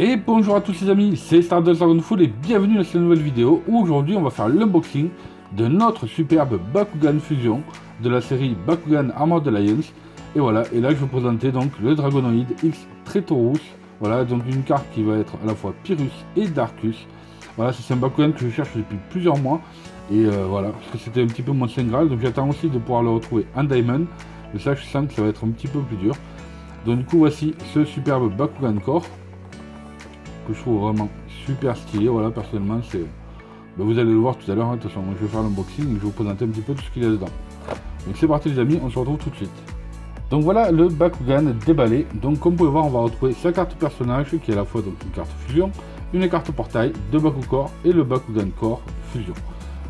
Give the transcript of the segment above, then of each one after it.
Et bonjour à tous les amis, c'est Stardust Dragonfall et bienvenue dans cette nouvelle vidéo où aujourd'hui on va faire l'unboxing de notre superbe Bakugan Fusion de la série Bakugan Armored Alliance. Et voilà, et là je vais vous présenter donc le Dragonoid X Traitorus. Voilà, donc une carte qui va être à la fois Pyrrhus et Darkus. Voilà, c'est un Bakugan que je cherche depuis plusieurs mois. Et voilà, parce que c'était un petit peu mon Saint Graal, donc j'attends aussi de pouvoir le retrouver en Diamond. Mais ça je sens que ça va être un petit peu plus dur. Donc du coup voici ce superbe Bakugan Core que je trouve vraiment super stylé. Voilà, personnellement c'est... Ben, vous allez le voir tout à l'heure, hein. De toute façon je vais faire l'unboxing et je vais vous présenter un petit peu tout ce qu'il y a dedans. Donc c'est parti les amis, on se retrouve tout de suite. Donc voilà le Bakugan déballé. Donc comme vous pouvez voir, on va retrouver sa carte personnage qui est à la fois donc une carte fusion, une carte portail, deux Bakucore et le Bakugan Core fusion.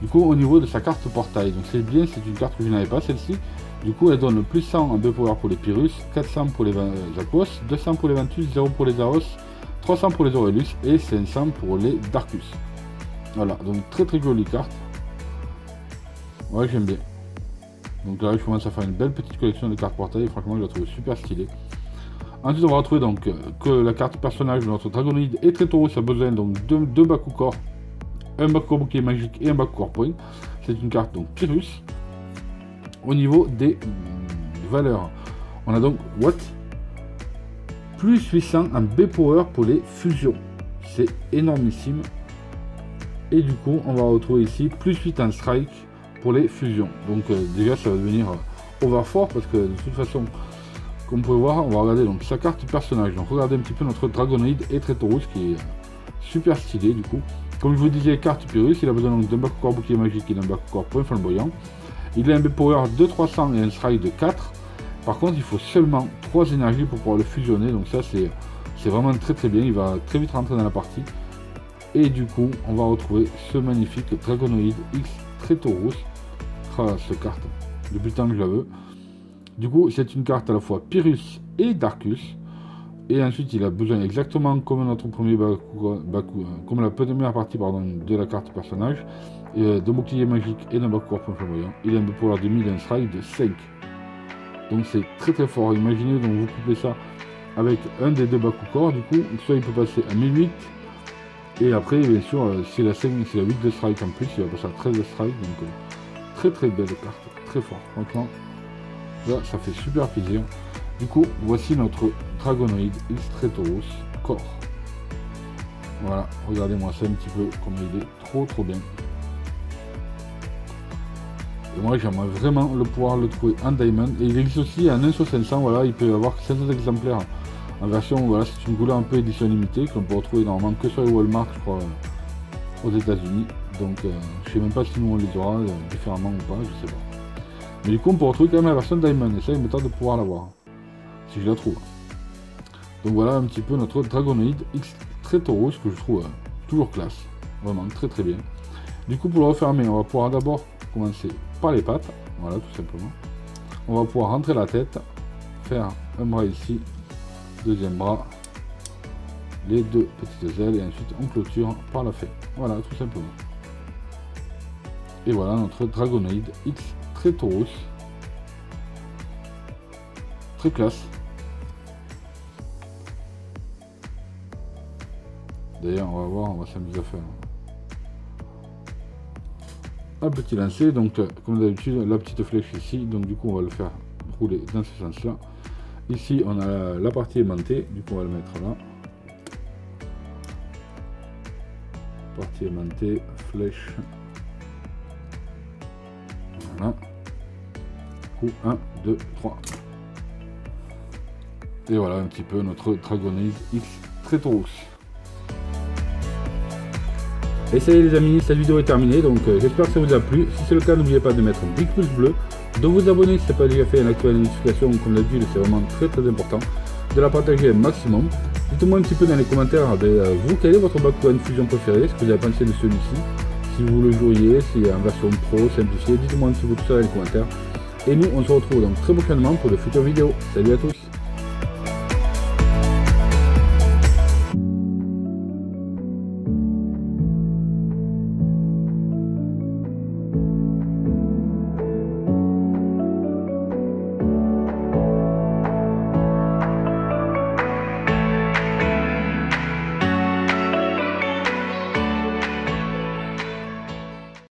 Du coup au niveau de sa carte portail, donc c'est bien, c'est une carte que je n'avais pas celle-ci. Du coup elle donne plus 100 en B-Power pour les Pyrrhus, 400 pour les Zakos, 200 pour les Ventus, 0 pour les Aos, 300 pour les Aurelius et 500 pour les Darkus. Voilà, donc très jolie carte. Ouais, j'aime bien. Donc là je commence à faire une belle petite collection de cartes portail et franchement je la trouve super stylée. Ensuite on va retrouver donc que la carte personnage de notre Dragonoid et Traitorus a besoin donc de deux Bakucore, un Bakucore bouclier magique et un Bakucore point. C'est une carte donc Pyrrhus. Au niveau des valeurs, on a donc What plus 800 en B-Power pour les fusions. C'est énormissime. Et du coup on va retrouver ici plus 8 en strike pour les fusions. Donc déjà ça va devenir overfort parce que de toute façon, comme vous pouvez voir, on va regarder donc sa carte personnage. Donc regardez un petit peu notre Dragonoid et Traitorus qui est super stylé du coup. Comme je vous disais, carte Pyrrhus, il a besoin d'un Bakucore bouclier magique et d'un Bakucore point flamboyant. Il a un B-Power de 300 et un strike de 4. Par contre il faut seulement 3 énergies pour pouvoir le fusionner. Donc ça c'est vraiment très bien. Il va très vite rentrer dans la partie. Et du coup on va retrouver ce magnifique Dragonoid X Traitorus. Cette carte depuis le temps que je la veux. Du coup c'est une carte à la fois Pyrrhus et Darkus. Et ensuite il a besoin exactement comme notre premier comme la première partie pardon, de la carte personnage, de bouclier magique et d'un Bakucore point flamboyant. Il a un pouvoir de 1000 et un strike de 5. Donc c'est très fort. Imaginez donc vous couplez ça avec un des deux Bakucore, du coup soit il peut passer à 1008. Et après bien sûr s'il a 5, s'il a 8 de strike en plus, il va passer à 13 de strike. Donc très belle carte, très fort, franchement là ça fait super plaisir. Du coup voici notre Dragonoid X Traitorus Core. Voilà, regardez-moi ça un petit peu comme il est trop bien. Et moi j'aimerais vraiment pouvoir le trouver en Diamond. Et il existe aussi en 1 sur 500, voilà, il peut y avoir 500 exemplaires en version, voilà, c'est une couleur un peu édition limitée qu'on peut retrouver normalement que sur les Walmart je crois aux États-Unis. Donc je sais même pas si nous on les aura différemment ou pas, je sais pas. Mais du coup on peut retrouver quand même la version Diamond et ça il me tarde de pouvoir l'avoir. Si je la trouve. Donc voilà un petit peu notre Dragonoid X Traitorus que je trouve toujours classe. Vraiment très bien. Du coup pour le refermer on va pouvoir d'abord commencer par les pattes. Voilà tout simplement. On va pouvoir rentrer la tête. Faire un bras ici. Deuxième bras. Les deux petites ailes et ensuite on clôture par la fin. Voilà tout simplement. Et voilà notre Dragonoid X Traitorus. Très classe. D'ailleurs on va voir, on va s'amuser à faire un petit lancer. Donc comme d'habitude la petite flèche ici, donc du coup on va le faire rouler dans ce sens là. Ici on a la partie aimantée, du coup on va le mettre là. Partie aimantée, flèche. Voilà. Du coup 1, 2, 3. Et voilà un petit peu notre Dragonoid X Traitorus. Et ça y est les amis, cette vidéo est terminée, donc j'espère que ça vous a plu. Si c'est le cas, n'oubliez pas de mettre un big pouce bleu, de vous abonner si ce n'est pas déjà fait, et d'activer la notification comme d'habitude, c'est vraiment très important, de la partager un maximum. Dites-moi un petit peu dans les commentaires, vous, quel est votre Bakugan Fusion préféré, ce que vous avez pensé de celui-ci, si vous le joueriez, si en version pro, simplifiée, dites-moi un petit peu tout ça dans les commentaires. Et nous, on se retrouve donc très prochainement pour de futures vidéos. Salut à tous!